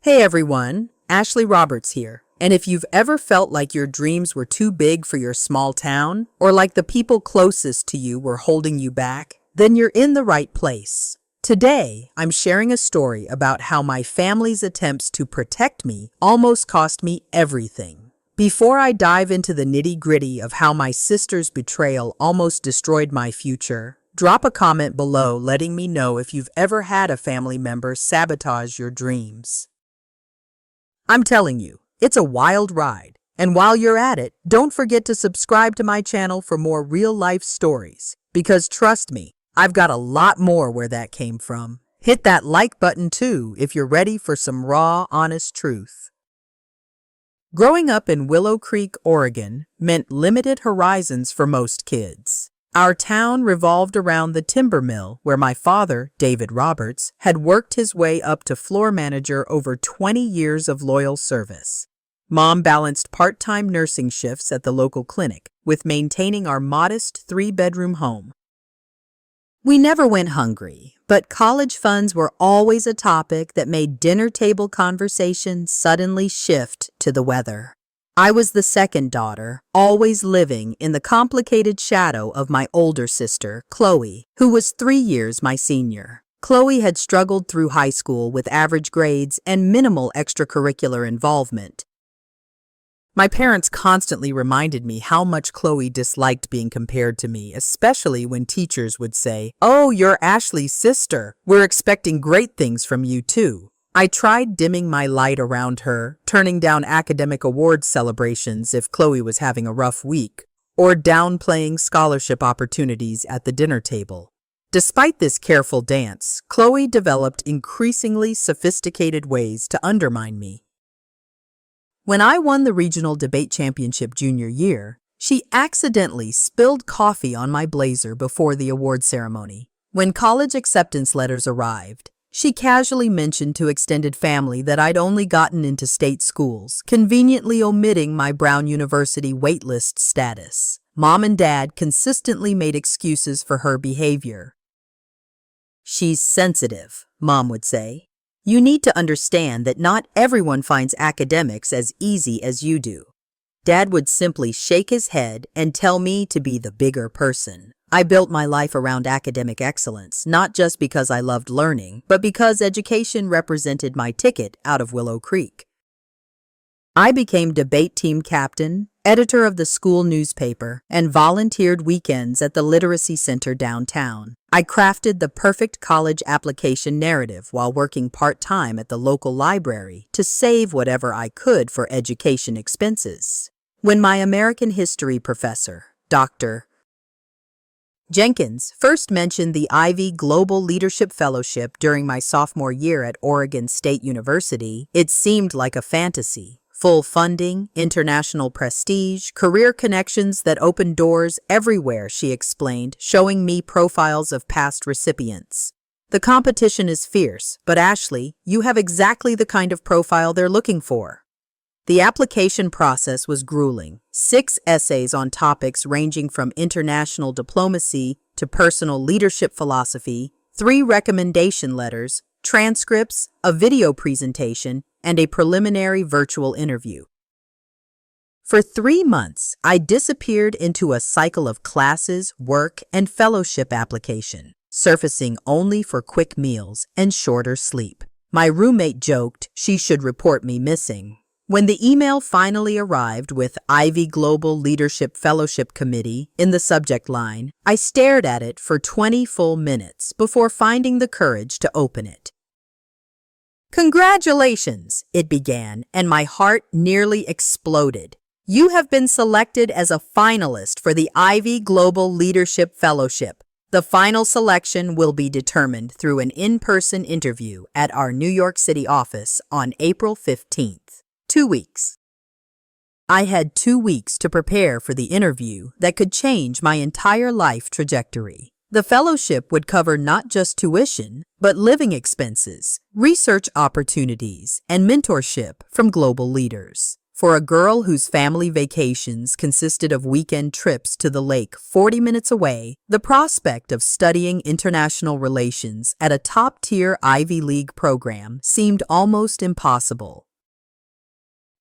Hey everyone, Ashley Roberts here. And if you've ever felt like your dreams were too big for your small town, or like the people closest to you were holding you back, then you're in the right place. Today, I'm sharing a story about how my family's attempts to protect me almost cost me everything. Before I dive into the nitty-gritty of how my sister's betrayal almost destroyed my future, drop a comment below letting me know if you've ever had a family member sabotage your dreams. I'm telling you, it's a wild ride. And while you're at it, don't forget to subscribe to my channel for more real-life stories. Because trust me, I've got a lot more where that came from. Hit that like button too if you're ready for some raw, honest truth. Growing up in Willow Creek, Oregon, meant limited horizons for most kids. Our town revolved around the timber mill where my father, David Roberts, had worked his way up to floor manager over 20 years of loyal service. Mom balanced part-time nursing shifts at the local clinic with maintaining our modest three-bedroom home. We never went hungry, but college funds were always a topic that made dinner table conversations suddenly shift to the weather. I was the second daughter, always living in the complicated shadow of my older sister, Chloe, who was 3 years my senior. Chloe had struggled through high school with average grades and minimal extracurricular involvement. My parents constantly reminded me how much Chloe disliked being compared to me, especially when teachers would say, "Oh, you're Ashley's sister. We're expecting great things from you too." I tried dimming my light around her, turning down academic awards celebrations if Chloe was having a rough week, or downplaying scholarship opportunities at the dinner table. Despite this careful dance, Chloe developed increasingly sophisticated ways to undermine me. When I won the regional debate championship junior year, she accidentally spilled coffee on my blazer before the award ceremony. When college acceptance letters arrived, she casually mentioned to extended family that I'd only gotten into state schools, conveniently omitting my Brown University waitlist status. Mom and Dad consistently made excuses for her behavior. "She's sensitive," Mom would say. "You need to understand that not everyone finds academics as easy as you do." Dad would simply shake his head and tell me to be the bigger person. I built my life around academic excellence, not just because I loved learning, but because education represented my ticket out of Willow Creek. I became debate team captain, editor of the school newspaper, and volunteered weekends at the Literacy Center downtown. I crafted the perfect college application narrative while working part-time at the local library to save whatever I could for education expenses. When my American history professor, Dr. Jenkins, first mentioned the Ivy Global Leadership Fellowship during my sophomore year at Oregon State University, it seemed like a fantasy. Full funding, international prestige, career connections that opened doors everywhere, she explained, showing me profiles of past recipients. "The competition is fierce, but Ashley, you have exactly the kind of profile they're looking for." The application process was grueling. 6 essays on topics ranging from international diplomacy to personal leadership philosophy, 3 recommendation letters, transcripts, a video presentation, and a preliminary virtual interview. For 3 months, I disappeared into a cycle of classes, work, and fellowship application, surfacing only for quick meals and shorter sleep. My roommate joked she should report me missing. When the email finally arrived with Ivy Global Leadership Fellowship Committee in the subject line, I stared at it for 20 full minutes before finding the courage to open it. "Congratulations," it began, and my heart nearly exploded. "You have been selected as a finalist for the Ivy Global Leadership Fellowship. The final selection will be determined through an in-person interview at our New York City office on April 15th. 2 weeks. I had 2 weeks to prepare for the interview that could change my entire life trajectory. The fellowship would cover not just tuition, but living expenses, research opportunities, and mentorship from global leaders. For a girl whose family vacations consisted of weekend trips to the lake 40 minutes away, the prospect of studying international relations at a top-tier Ivy League program seemed almost impossible.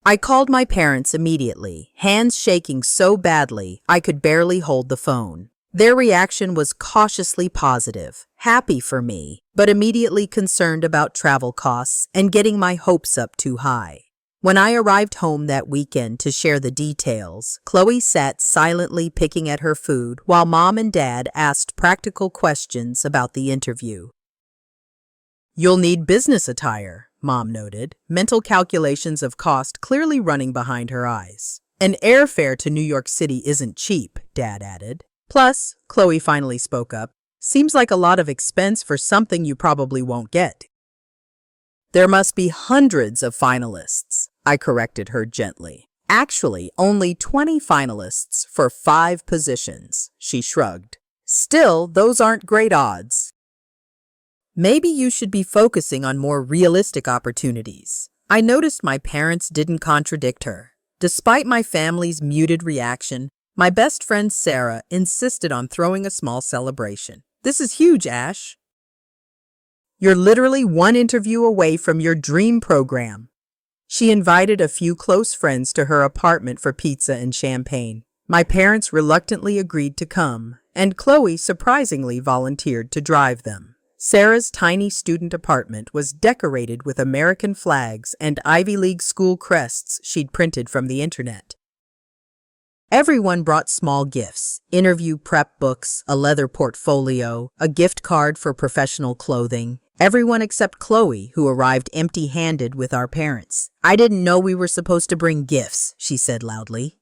I called my parents immediately, hands shaking so badly I could barely hold the phone. Their reaction was cautiously positive, happy for me, but immediately concerned about travel costs and getting my hopes up too high. When I arrived home that weekend to share the details, Chloe sat silently picking at her food while Mom and Dad asked practical questions about the interview. "You'll need business attire," Mom noted, mental calculations of cost clearly running behind her eyes. "An airfare to New York City isn't cheap," Dad added. "Plus," Chloe finally spoke up, "seems like a lot of expense for something you probably won't get." "There must be hundreds of finalists," I corrected her gently. "Actually, only 20 finalists for 5 positions," she shrugged. "Still, those aren't great odds. Maybe you should be focusing on more realistic opportunities." I noticed my parents didn't contradict her. Despite my family's muted reaction, my best friend Sarah insisted on throwing a small celebration. "This is huge, Ash. You're literally one interview away from your dream program." She invited a few close friends to her apartment for pizza and champagne. My parents reluctantly agreed to come, and Chloe surprisingly volunteered to drive them. Sarah's tiny student apartment was decorated with American flags and Ivy League school crests she'd printed from the internet. Everyone brought small gifts: interview prep books, a leather portfolio, a gift card for professional clothing. Everyone except Chloe, who arrived empty-handed with our parents. "I didn't know we were supposed to bring gifts," she said loudly.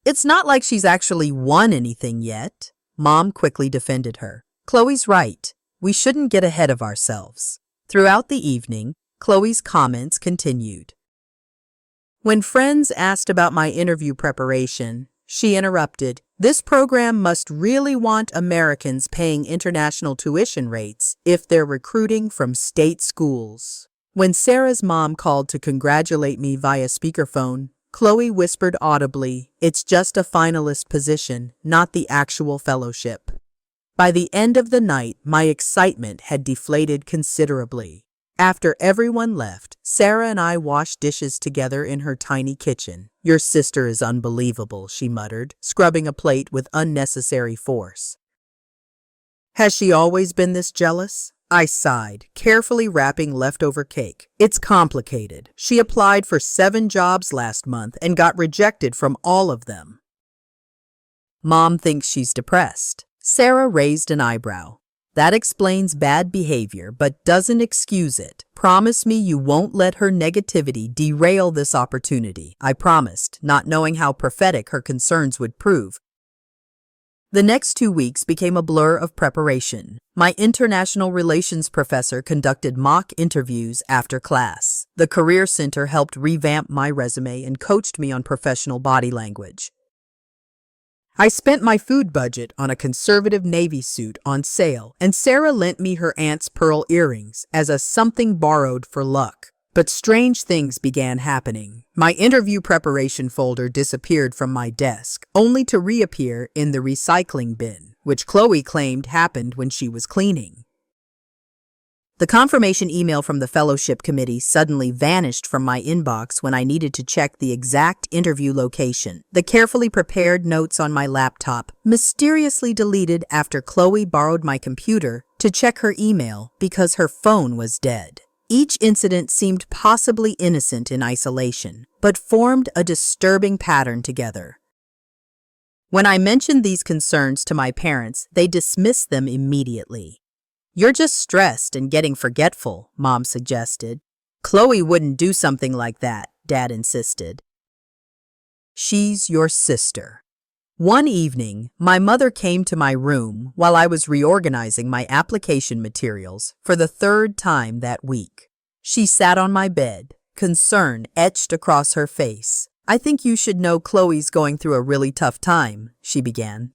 "It's not like she's actually won anything yet," Mom quickly defended her. "Chloe's right. We shouldn't get ahead of ourselves." Throughout the evening, Chloe's comments continued. When friends asked about my interview preparation, she interrupted, "This program must really want Americans paying international tuition rates if they're recruiting from state schools." When Sarah's mom called to congratulate me via speakerphone, Chloe whispered audibly, "It's just a finalist position, not the actual fellowship." By the end of the night, my excitement had deflated considerably. After everyone left, Sarah and I washed dishes together in her tiny kitchen. "Your sister is unbelievable," she muttered, scrubbing a plate with unnecessary force. "Has she always been this jealous?" I sighed, carefully wrapping leftover cake. "It's complicated. She applied for 7 jobs last month and got rejected from all of them." "Mom thinks she's depressed." Sarah raised an eyebrow. "That explains bad behavior, but doesn't excuse it. Promise me you won't let her negativity derail this opportunity." I promised, not knowing how prophetic her concerns would prove. The next 2 weeks became a blur of preparation. My international relations professor conducted mock interviews after class. The Career Center helped revamp my resume and coached me on professional body language. I spent my food budget on a conservative navy suit on sale, and Sarah lent me her aunt's pearl earrings as a something borrowed for luck. But strange things began happening. My interview preparation folder disappeared from my desk, only to reappear in the recycling bin, which Chloe claimed happened when she was cleaning. The confirmation email from the fellowship committee suddenly vanished from my inbox when I needed to check the exact interview location. The carefully prepared notes on my laptop mysteriously deleted after Chloe borrowed my computer to check her email because her phone was dead. Each incident seemed possibly innocent in isolation, but formed a disturbing pattern together. When I mentioned these concerns to my parents, they dismissed them immediately. "You're just stressed and getting forgetful," Mom suggested. "Chloe wouldn't do something like that," Dad insisted. "She's your sister." One evening, my mother came to my room while I was reorganizing my application materials for the 3rd time that week. She sat on my bed, concern etched across her face. "I think you should know Chloe's going through a really tough time," she began.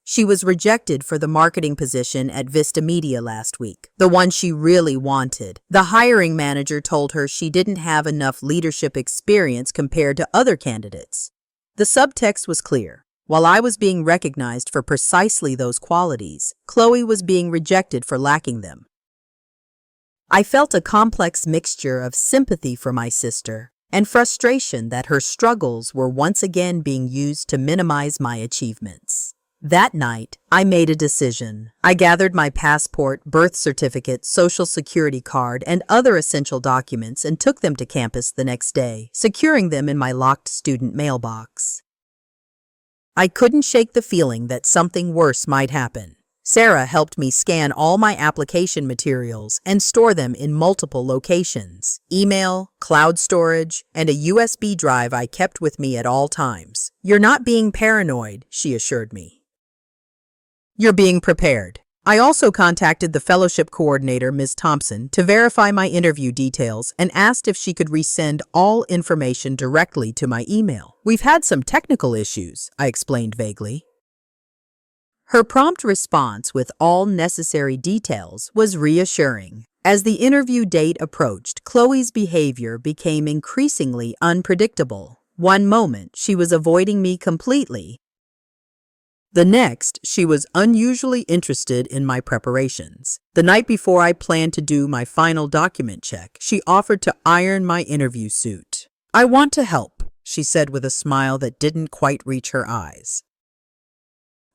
She was rejected for the marketing position at Vista Media last week, the one she really wanted. The hiring manager told her she didn't have enough leadership experience compared to other candidates. The subtext was clear. While I was being recognized for precisely those qualities, Chloe was being rejected for lacking them. I felt a complex mixture of sympathy for my sister and frustration that her struggles were once again being used to minimize my achievements. That night, I made a decision. I gathered my passport, birth certificate, social security card, and other essential documents and took them to campus the next day, securing them in my locked student mailbox. I couldn't shake the feeling that something worse might happen. Sarah helped me scan all my application materials and store them in multiple locations: email, cloud storage, and a USB drive I kept with me at all times. "You're not being paranoid," she assured me. "You're being prepared." I also contacted the fellowship coordinator, Ms. Thompson, to verify my interview details and asked if she could resend all information directly to my email. "We've had some technical issues," I explained vaguely. Her prompt response with all necessary details was reassuring. As the interview date approached, Chloe's behavior became increasingly unpredictable. One moment, she was avoiding me completely. The next, she was unusually interested in my preparations. The night before I planned to do my final document check, she offered to iron my interview suit. "I want to help," she said with a smile that didn't quite reach her eyes.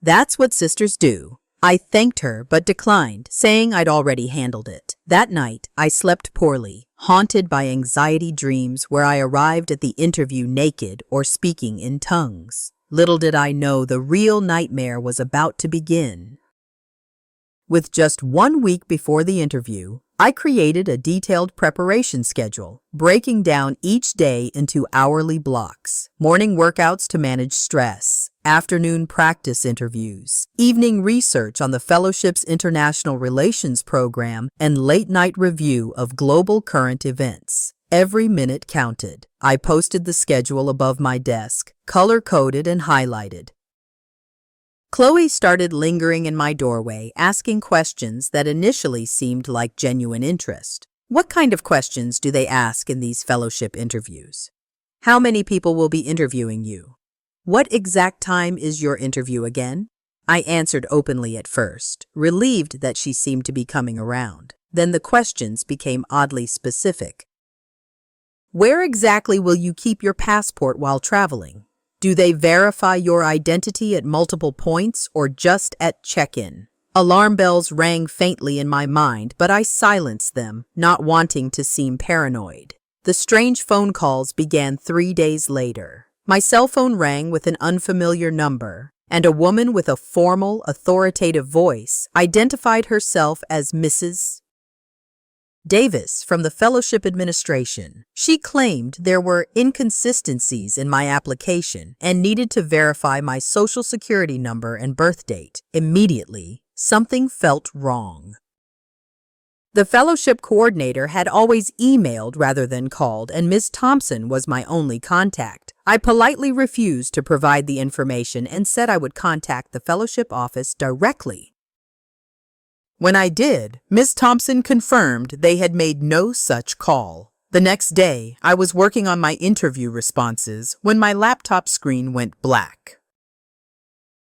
"That's what sisters do." I thanked her but declined, saying I'd already handled it. That night, I slept poorly, haunted by anxiety dreams where I arrived at the interview naked or speaking in tongues. Little did I know the real nightmare was about to begin. With just 1 week before the interview, I created a detailed preparation schedule, breaking down each day into hourly blocks: morning workouts to manage stress, afternoon practice interviews, evening research on the fellowship's international relations program, and late-night review of global current events. Every minute counted. I posted the schedule above my desk, color-coded and highlighted. Chloe started lingering in my doorway, asking questions that initially seemed like genuine interest. "What kind of questions do they ask in these fellowship interviews? How many people will be interviewing you? What exact time is your interview again?" I answered openly at first, relieved that she seemed to be coming around. Then the questions became oddly specific. "Where exactly will you keep your passport while traveling? Do they verify your identity at multiple points or just at check-in?" Alarm bells rang faintly in my mind, but I silenced them, not wanting to seem paranoid. The strange phone calls began 3 days later. My cell phone rang with an unfamiliar number, and a woman with a formal, authoritative voice identified herself as Mrs. Davis from the Fellowship Administration. She claimed there were inconsistencies in my application and needed to verify my social security number and birth date. Immediately, something felt wrong. The fellowship coordinator had always emailed rather than called, and Ms. Thompson was my only contact. I politely refused to provide the information and said I would contact the fellowship office directly. When I did, Ms. Thompson confirmed they had made no such call. The next day, I was working on my interview responses when my laptop screen went black.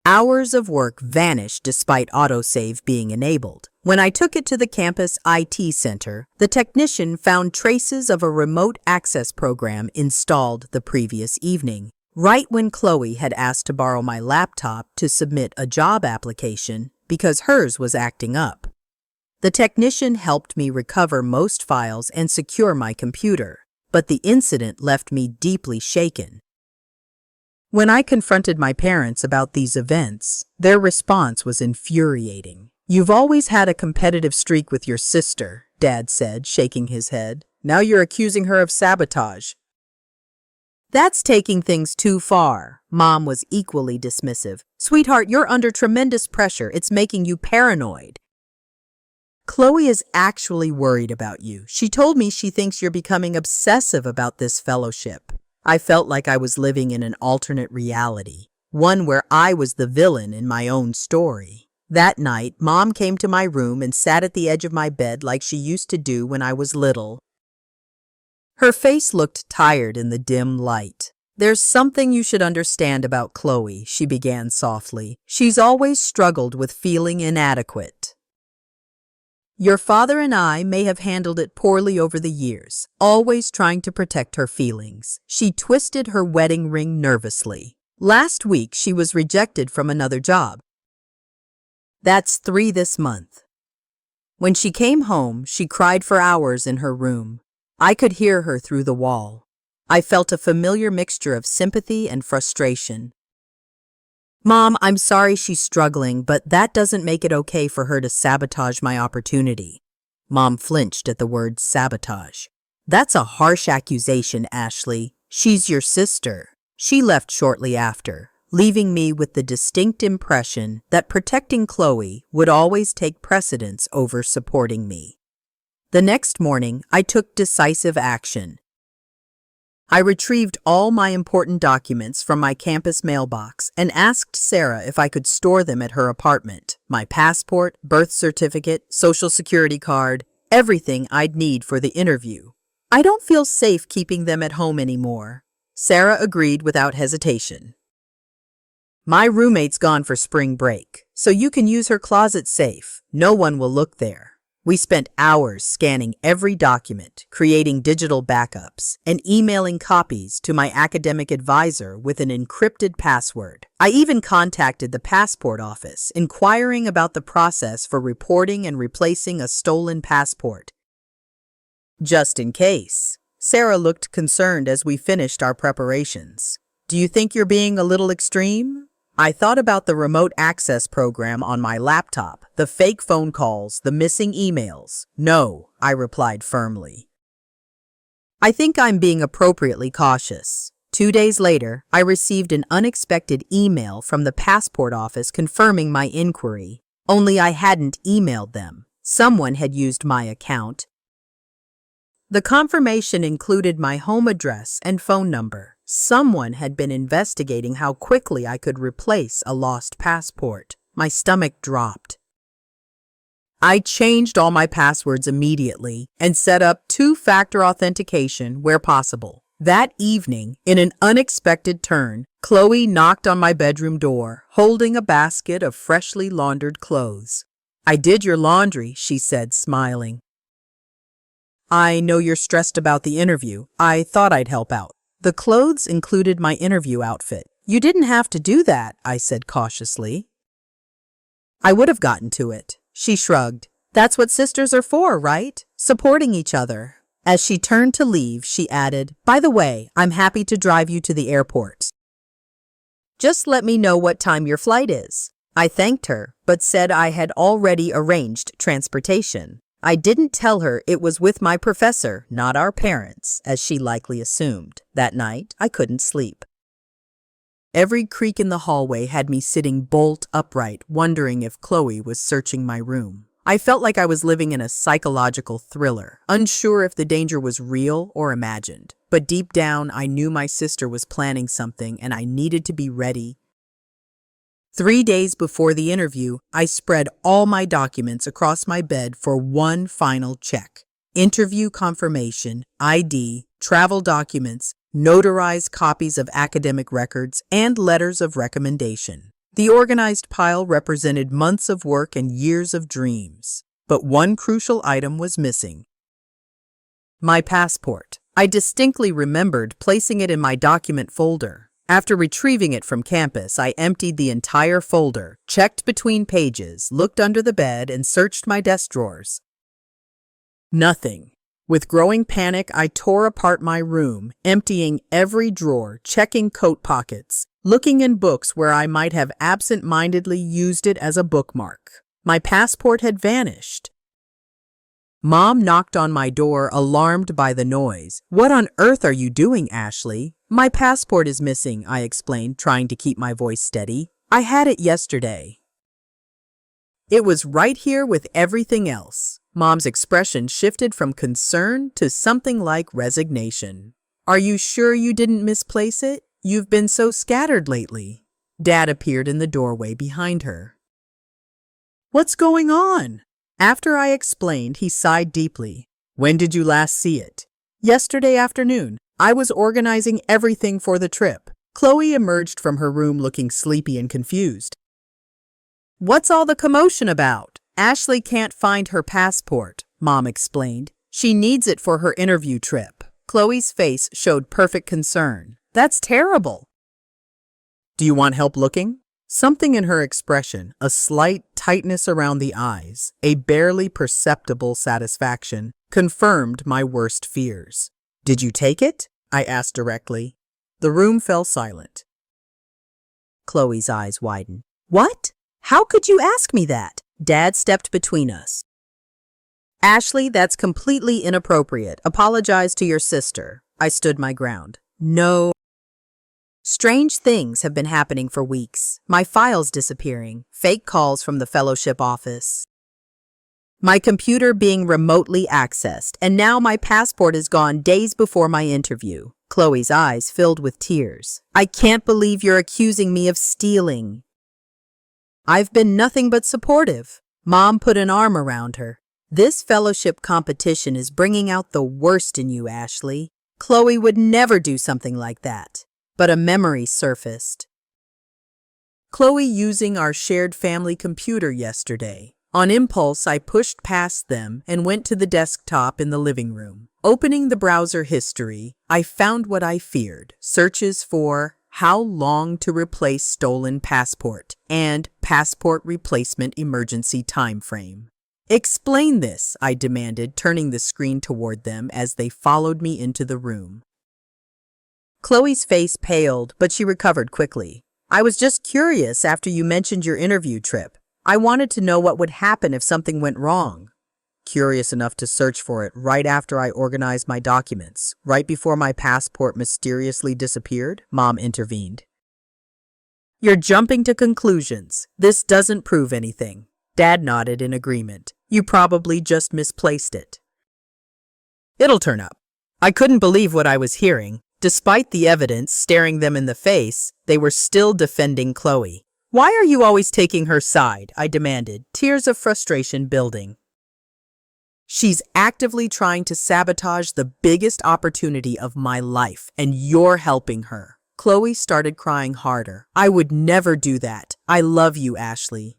Hours of work vanished despite autosave being enabled. When I took it to the campus IT center, the technician found traces of a remote access program installed the previous evening. Right when Chloe had asked to borrow my laptop to submit a job application because hers was acting up. The technician helped me recover most files and secure my computer, but the incident left me deeply shaken. When I confronted my parents about these events, their response was infuriating. "You've always had a competitive streak with your sister," Dad said, shaking his head. "Now you're accusing her of sabotage." "That's taking things too far." Mom was equally dismissive. "Sweetheart, you're under tremendous pressure. It's making you paranoid. Chloe is actually worried about you. She told me she thinks you're becoming obsessive about this fellowship." I felt like I was living in an alternate reality. one where I was the villain in my own story. That night, Mom came to my room and sat at the edge of my bed like she used to do when I was little. Her face looked tired in the dim light. "There's something you should understand about Chloe," she began softly. "She's always struggled with feeling inadequate. Your father and I may have handled it poorly over the years, always trying to protect her feelings." She twisted her wedding ring nervously. "Last week, she was rejected from another job. That's 3 this month. When she came home, she cried for hours in her room. I could hear her through the wall. I felt a familiar mixture of sympathy and frustration. Mom, I'm sorry she's struggling, but that doesn't make it okay for her to sabotage my opportunity." Mom flinched at the word sabotage. "That's a harsh accusation, Ashley. She's your sister." She left shortly after, leaving me with the distinct impression that protecting Chloe would always take precedence over supporting me. The next morning, I took decisive action. I retrieved all my important documents from my campus mailbox and asked Sarah if I could store them at her apartment. My passport, birth certificate, social security card, everything I'd need for the interview. "I don't feel safe keeping them at home anymore." Sarah agreed without hesitation. "My roommate's gone for spring break, so you can use her closet safe. No one will look there." We spent hours scanning every document, creating digital backups, and emailing copies to my academic advisor with an encrypted password. I even contacted the passport office, inquiring about the process for reporting and replacing a stolen passport. Just in case. Sarah looked concerned as we finished our preparations. "Do you think you're being a little extreme?" I thought about the remote access program on my laptop, the fake phone calls, the missing emails. "No," I replied firmly. "I think I'm being appropriately cautious." 2 days later, I received an unexpected email from the passport office confirming my inquiry. Only I hadn't emailed them. Someone had used my account. The confirmation included my home address and phone number. Someone had been investigating how quickly I could replace a lost passport. My stomach dropped. I changed all my passwords immediately and set up 2-factor authentication where possible. That evening, in an unexpected turn, Chloe knocked on my bedroom door, holding a basket of freshly laundered clothes. "I did your laundry," she said, smiling. "I know you're stressed about the interview. I thought I'd help out." The clothes included my interview outfit. "You didn't have to do that," I said cautiously. "I would have gotten to it." She shrugged. "That's what sisters are for, right? Supporting each other." As she turned to leave, she added, "By the way, I'm happy to drive you to the airport. Just let me know what time your flight is." I thanked her, but said I had already arranged transportation. I didn't tell her it was with my professor, not our parents, as she likely assumed. That night, I couldn't sleep. Every creak in the hallway had me sitting bolt upright, wondering if Chloe was searching my room. I felt like I was living in a psychological thriller, unsure if the danger was real or imagined. But deep down, I knew my sister was planning something and I needed to be ready. 3 days before the interview, I spread all my documents across my bed for one final check. Interview confirmation, ID, travel documents, notarized copies of academic records, and letters of recommendation. The organized pile represented months of work and years of dreams. But one crucial item was missing. My passport. I distinctly remembered placing it in my document folder. After retrieving it from campus, I emptied the entire folder, checked between pages, looked under the bed, and searched my desk drawers. Nothing. With growing panic, I tore apart my room, emptying every drawer, checking coat pockets, looking in books where I might have absent-mindedly used it as a bookmark. My passport had vanished. Mom knocked on my door, alarmed by the noise. "What on earth are you doing, Ashley?" "My passport is missing," I explained, trying to keep my voice steady. "I had it yesterday. It was right here with everything else." Mom's expression shifted from concern to something like resignation. "Are you sure you didn't misplace it? You've been so scattered lately." Dad appeared in the doorway behind her. What's going on? After I explained, he sighed deeply. When did you last see it? Yesterday afternoon. I was organizing everything for the trip. Chloe emerged from her room looking sleepy and confused. What's all the commotion about? Ashley can't find her passport, Mom explained. She needs it for her interview trip. Chloe's face showed perfect concern. That's terrible. Do you want help looking? Something in her expression, a slight tightness around the eyes, a barely perceptible satisfaction, confirmed my worst fears. Did you take it? I asked directly. The room fell silent. Chloe's eyes widened. What? How could you ask me that? Dad stepped between us. Ashley, that's completely inappropriate. Apologize to your sister. I stood my ground. No. Strange things have been happening for weeks. My files disappearing, fake calls from the fellowship office, my computer being remotely accessed, and now my passport is gone days before my interview. Chloe's eyes filled with tears. I can't believe you're accusing me of stealing. I've been nothing but supportive. Mom put an arm around her. This fellowship competition is bringing out the worst in you, Ashley. Chloe would never do something like that. But a memory surfaced. Chloe using our shared family computer yesterday. On impulse, I pushed past them and went to the desktop in the living room. Opening the browser history, I found what I feared. Searches for how long to replace stolen passport and passport replacement emergency time frame. Explain this, I demanded, turning the screen toward them as they followed me into the room. Chloe's face paled, but she recovered quickly. I was just curious after you mentioned your interview trip. I wanted to know what would happen if something went wrong. Curious enough to search for it right after I organized my documents, right before my passport mysteriously disappeared, Mom intervened. You're jumping to conclusions. This doesn't prove anything. Dad nodded in agreement. You probably just misplaced it. It'll turn up. I couldn't believe what I was hearing. Despite the evidence staring them in the face, they were still defending Chloe. Why are you always taking her side? I demanded, tears of frustration building. She's actively trying to sabotage the biggest opportunity of my life, and you're helping her. Chloe started crying harder. I would never do that. I love you, Ashley.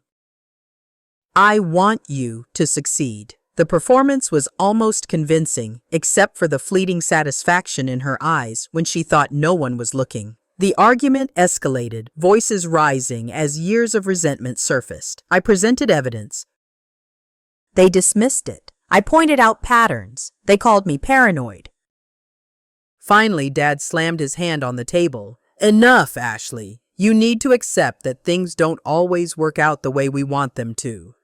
I want you to succeed. The performance was almost convincing, except for the fleeting satisfaction in her eyes when she thought no one was looking. The argument escalated, voices rising as years of resentment surfaced. I presented evidence. They dismissed it. I pointed out patterns. They called me paranoid. Finally, Dad slammed his hand on the table. Enough, Ashley. You need to accept that things don't always work out the way we want them to.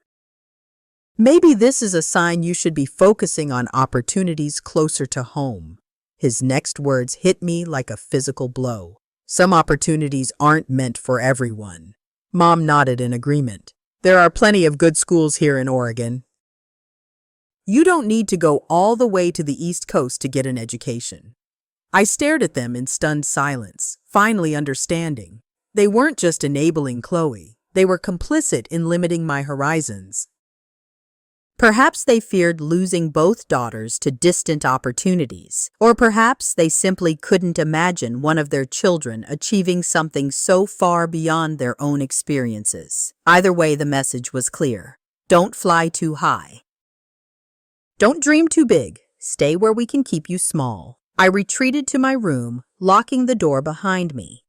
Maybe this is a sign you should be focusing on opportunities closer to home. His next words hit me like a physical blow. Some opportunities aren't meant for everyone. Mom nodded in agreement. There are plenty of good schools here in Oregon. You don't need to go all the way to the East Coast to get an education. I stared at them in stunned silence, finally understanding. They weren't just enabling Chloe. They were complicit in limiting my horizons. Perhaps they feared losing both daughters to distant opportunities, or perhaps they simply couldn't imagine one of their children achieving something so far beyond their own experiences. Either way, the message was clear. Don't fly too high. Don't dream too big. Stay where we can keep you small. I retreated to my room, locking the door behind me.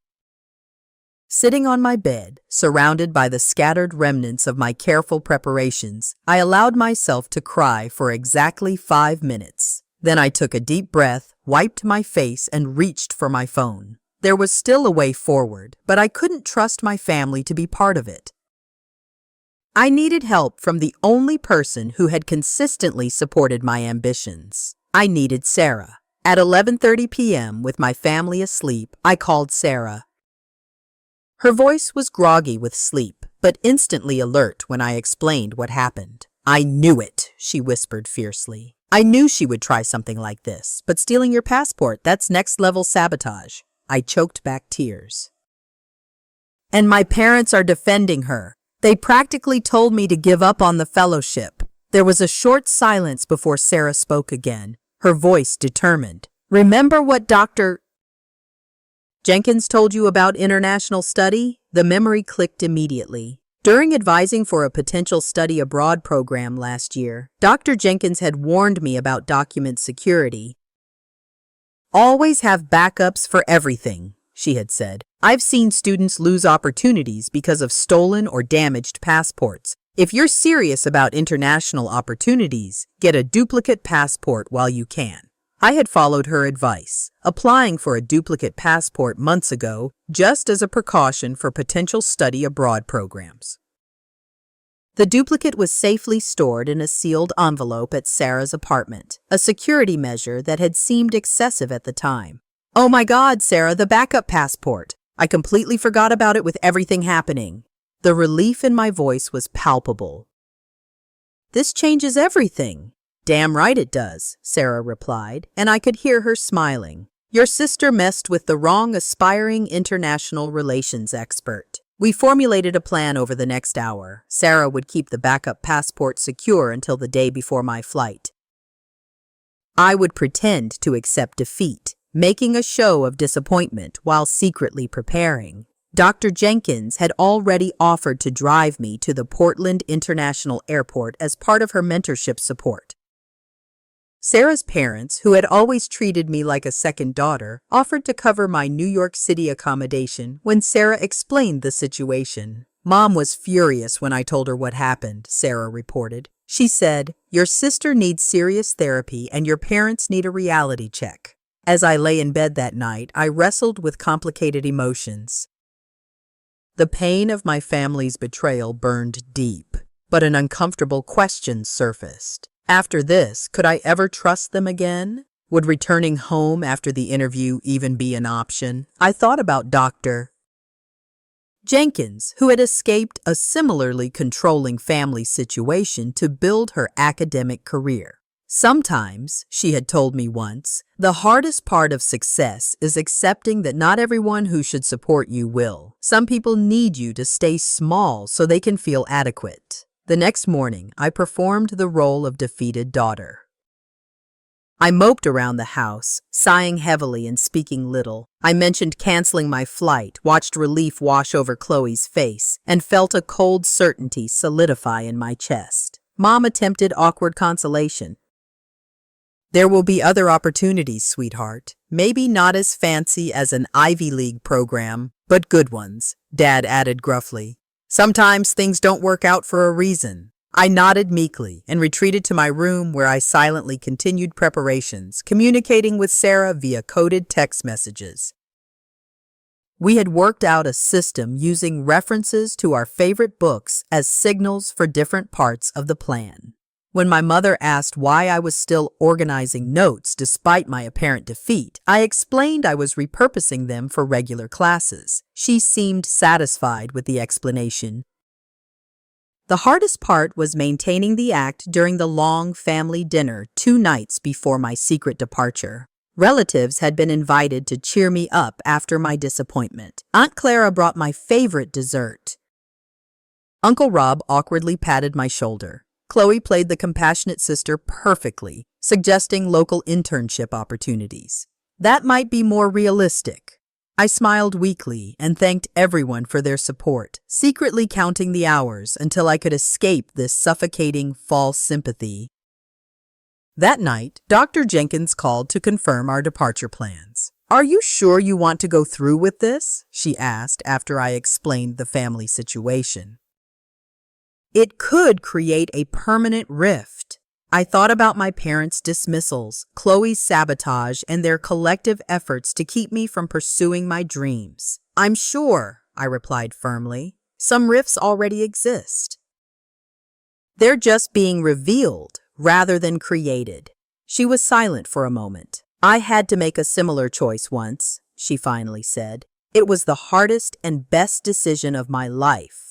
Sitting on my bed, surrounded by the scattered remnants of my careful preparations, I allowed myself to cry for exactly 5 minutes. Then I took a deep breath, wiped my face, and reached for my phone. There was still a way forward, but I couldn't trust my family to be part of it. I needed help from the only person who had consistently supported my ambitions. I needed Sarah. At 11:30 p.m., with my family asleep, I called Sarah. Her voice was groggy with sleep, but instantly alert when I explained what happened. I knew it, she whispered fiercely. I knew she would try something like this, but stealing your passport, that's next-level sabotage. I choked back tears. And my parents are defending her. They practically told me to give up on the fellowship. There was a short silence before Sarah spoke again, her voice determined. Remember what Dr. Jenkins told you about international study? The memory clicked immediately. During advising for a potential study abroad program last year, Dr. Jenkins had warned me about document security. Always have backups for everything, she had said. I've seen students lose opportunities because of stolen or damaged passports. If you're serious about international opportunities, get a duplicate passport while you can. I had followed her advice, applying for a duplicate passport months ago just as a precaution for potential study abroad programs. The duplicate was safely stored in a sealed envelope at Sarah's apartment, a security measure that had seemed excessive at the time. Oh my God, Sarah, the backup passport! I completely forgot about it with everything happening. The relief in my voice was palpable. This changes everything. Damn right it does, Sarah replied, and I could hear her smiling. Your sister messed with the wrong aspiring international relations expert. We formulated a plan over the next hour. Sarah would keep the backup passport secure until the day before my flight. I would pretend to accept defeat, making a show of disappointment while secretly preparing. Dr. Jenkins had already offered to drive me to the Portland International Airport as part of her mentorship support. Sarah's parents, who had always treated me like a second daughter, offered to cover my New York City accommodation when Sarah explained the situation. Mom was furious when I told her what happened, Sarah reported. She said, "Your sister needs serious therapy and your parents need a reality check." As I lay in bed that night, I wrestled with complicated emotions. The pain of my family's betrayal burned deep, but an uncomfortable question surfaced. After this, could I ever trust them again? Would returning home after the interview even be an option? I thought about Dr. Jenkins, who had escaped a similarly controlling family situation to build her academic career. Sometimes, she had told me once, the hardest part of success is accepting that not everyone who should support you will. Some people need you to stay small so they can feel adequate. The next morning, I performed the role of defeated daughter. I moped around the house, sighing heavily and speaking little. I mentioned canceling my flight, watched relief wash over Chloe's face, and felt a cold certainty solidify in my chest. Mom attempted awkward consolation. There will be other opportunities, sweetheart. Maybe not as fancy as an Ivy League program, but good ones, Dad added gruffly. Sometimes things don't work out for a reason. I nodded meekly and retreated to my room where I silently continued preparations, communicating with Sarah via coded text messages. We had worked out a system using references to our favorite books as signals for different parts of the plan. When my mother asked why I was still organizing notes despite my apparent defeat, I explained I was repurposing them for regular classes. She seemed satisfied with the explanation. The hardest part was maintaining the act during the long family dinner 2 nights before my secret departure. Relatives had been invited to cheer me up after my disappointment. Aunt Clara brought my favorite dessert. Uncle Rob awkwardly patted my shoulder. Chloe played the compassionate sister perfectly, suggesting local internship opportunities. That might be more realistic. I smiled weakly and thanked everyone for their support, secretly counting the hours until I could escape this suffocating false sympathy. That night, Dr. Jenkins called to confirm our departure plans. "Are you sure you want to go through with this?" she asked after I explained the family situation. It could create a permanent rift. I thought about my parents' dismissals, Chloe's sabotage, and their collective efforts to keep me from pursuing my dreams. "I'm sure," I replied firmly. "Some rifts already exist. They're just being revealed rather than created." She was silent for a moment. "I had to make a similar choice once," she finally said. "It was the hardest and best decision of my life.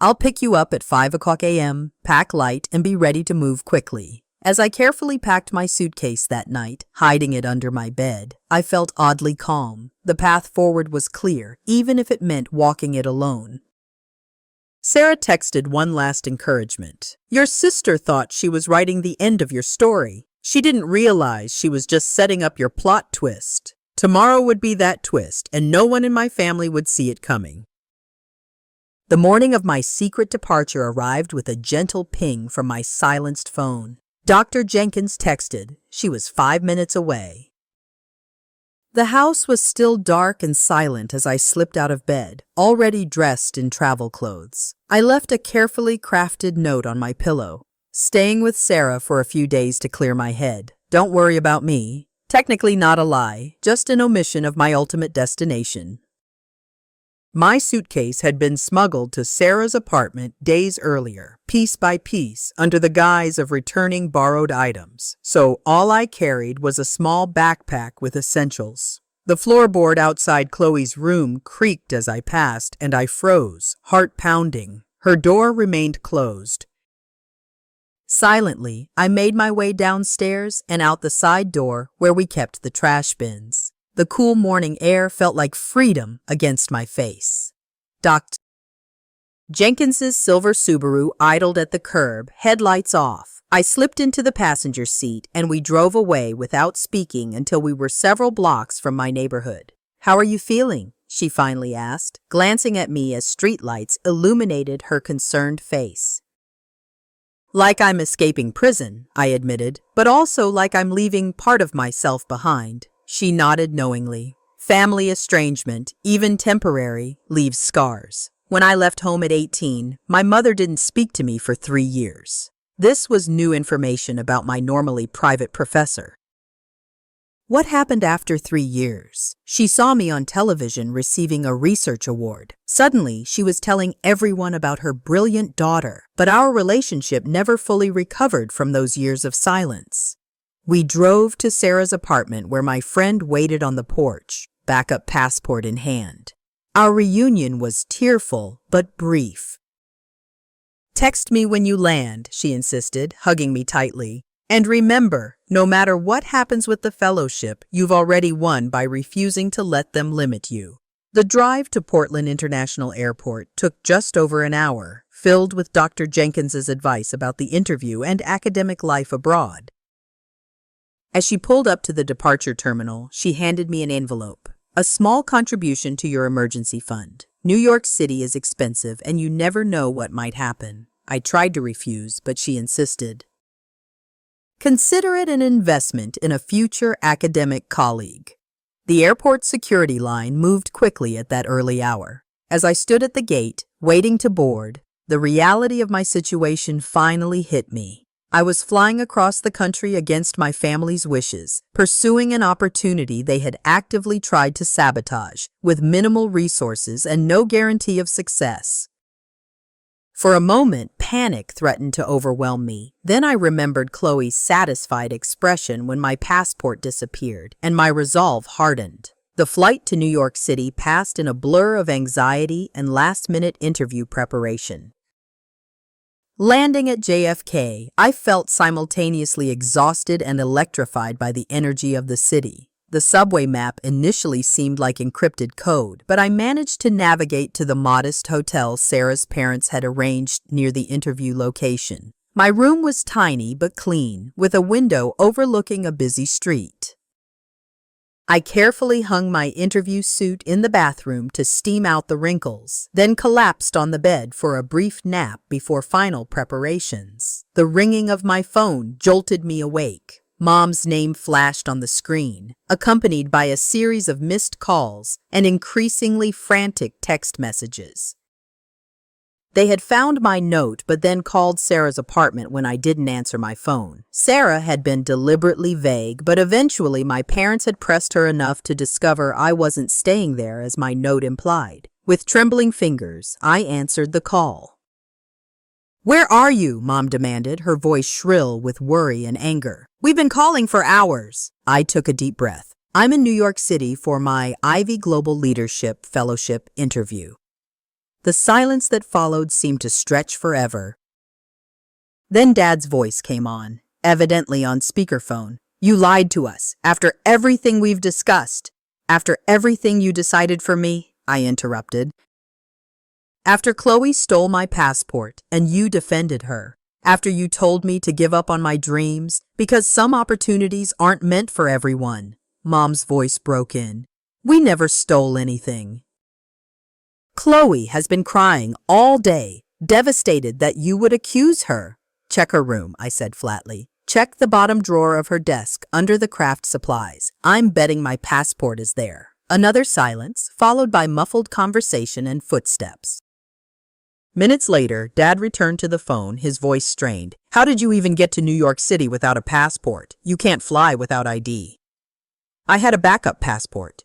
I'll pick you up at 5 o'clock a.m., pack light, and be ready to move quickly." As I carefully packed my suitcase that night, hiding it under my bed, I felt oddly calm. The path forward was clear, even if it meant walking it alone. Sarah texted one last encouragement. Your sister thought she was writing the end of your story. She didn't realize she was just setting up your plot twist. Tomorrow would be that twist, and no one in my family would see it coming. The morning of my secret departure arrived with a gentle ping from my silenced phone. Dr. Jenkins texted. She was 5 minutes away. The house was still dark and silent as I slipped out of bed, already dressed in travel clothes. I left a carefully crafted note on my pillow. Staying with Sarah for a few days to clear my head. Don't worry about me. Technically not a lie, just an omission of my ultimate destination. My suitcase had been smuggled to Sarah's apartment days earlier, piece by piece, under the guise of returning borrowed items. So all I carried was a small backpack with essentials. The floorboard outside Chloe's room creaked as I passed, and I froze, heart pounding. Her door remained closed. Silently, I made my way downstairs and out the side door where we kept the trash bins. The cool morning air felt like freedom against my face. Dr. Jenkins's silver Subaru idled at the curb, headlights off. I slipped into the passenger seat and we drove away without speaking until we were several blocks from my neighborhood. How are you feeling? She finally asked, glancing at me as streetlights illuminated her concerned face. Like I'm escaping prison, I admitted, but also like I'm leaving part of myself behind. She nodded knowingly. Family estrangement, even temporary, leaves scars. When I left home at 18, my mother didn't speak to me for 3 years. This was new information about my normally private professor. What happened after 3 years? She saw me on television receiving a research award. Suddenly, she was telling everyone about her brilliant daughter, but our relationship never fully recovered from those years of silence. We drove to Sarah's apartment where my friend waited on the porch, backup passport in hand. Our reunion was tearful but brief. Text me when you land, she insisted, hugging me tightly. And remember, no matter what happens with the fellowship, you've already won by refusing to let them limit you. The drive to Portland International Airport took just over an hour, filled with Dr. Jenkins's advice about the interview and academic life abroad. As she pulled up to the departure terminal, she handed me an envelope. A small contribution to your emergency fund. New York City is expensive and you never know what might happen. I tried to refuse, but she insisted. Consider it an investment in a future academic colleague. The airport security line moved quickly at that early hour. As I stood at the gate, waiting to board, the reality of my situation finally hit me. I was flying across the country against my family's wishes, pursuing an opportunity they had actively tried to sabotage, with minimal resources and no guarantee of success. For a moment, panic threatened to overwhelm me. Then I remembered Chloe's satisfied expression when my passport disappeared, and my resolve hardened. The flight to New York City passed in a blur of anxiety and last-minute interview preparation. Landing at JFK, I felt simultaneously exhausted and electrified by the energy of the city. The subway map initially seemed like encrypted code, but I managed to navigate to the modest hotel Sarah's parents had arranged near the interview location. My room was tiny but clean, with a window overlooking a busy street. I carefully hung my interview suit in the bathroom to steam out the wrinkles, then collapsed on the bed for a brief nap before final preparations. The ringing of my phone jolted me awake. Mom's name flashed on the screen, accompanied by a series of missed calls and increasingly frantic text messages. They had found my note but then called Sarah's apartment when I didn't answer my phone. Sarah had been deliberately vague, but eventually my parents had pressed her enough to discover I wasn't staying there as my note implied. With trembling fingers, I answered the call. "Where are you?" Mom demanded, her voice shrill with worry and anger. "We've been calling for hours." I took a deep breath. "I'm in New York City for my Ivy Global Leadership Fellowship interview." The silence that followed seemed to stretch forever. Then Dad's voice came on. evidently on speakerphone. You lied to us. After everything we've discussed. After everything you decided for me, I interrupted. After Chloe stole my passport and you defended her. After you told me to give up on my dreams because some opportunities aren't meant for everyone. Mom's voice broke in. We never stole anything. Chloe has been crying all day, devastated that you would accuse her. Check her room, I said flatly. Check the bottom drawer of her desk under the craft supplies. I'm betting my passport is there. Another silence, followed by muffled conversation and footsteps. Minutes later, Dad returned to the phone, his voice strained. How did you even get to New York City without a passport? You can't fly without ID. I had a backup passport.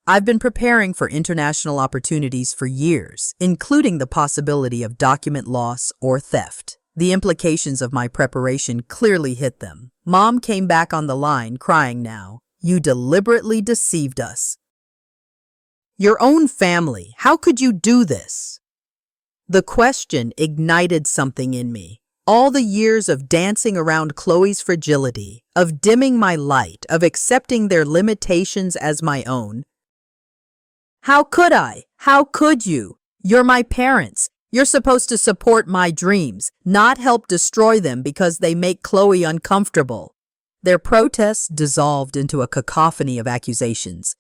I've been preparing for international opportunities for years, including the possibility of document loss or theft. The implications of my preparation clearly hit them. Mom came back on the line, crying now. You deliberately deceived us. Your own family. How could you do this? The question ignited something in me. All the years of dancing around Chloe's fragility, of dimming my light, of accepting their limitations as my own. How could I? How could you? You're my parents. You're supposed to support my dreams, not help destroy them because they make Chloe uncomfortable. Their protests dissolved into a cacophony of accusations.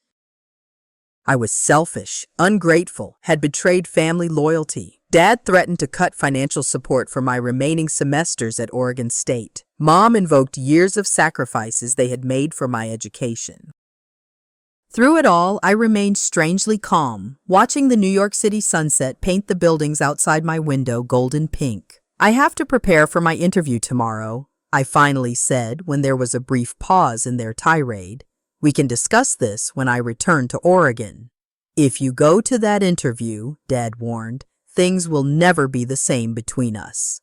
I was selfish, ungrateful, had betrayed family loyalty. Dad threatened to cut financial support for my remaining semesters at Oregon State. Mom invoked years of sacrifices they had made for my education. Through it all, I remained strangely calm, watching the New York City sunset paint the buildings outside my window golden pink. I have to prepare for my interview tomorrow, I finally said when there was a brief pause in their tirade. We can discuss this when I return to Oregon. If you go to that interview, Dad warned, things will never be the same between us.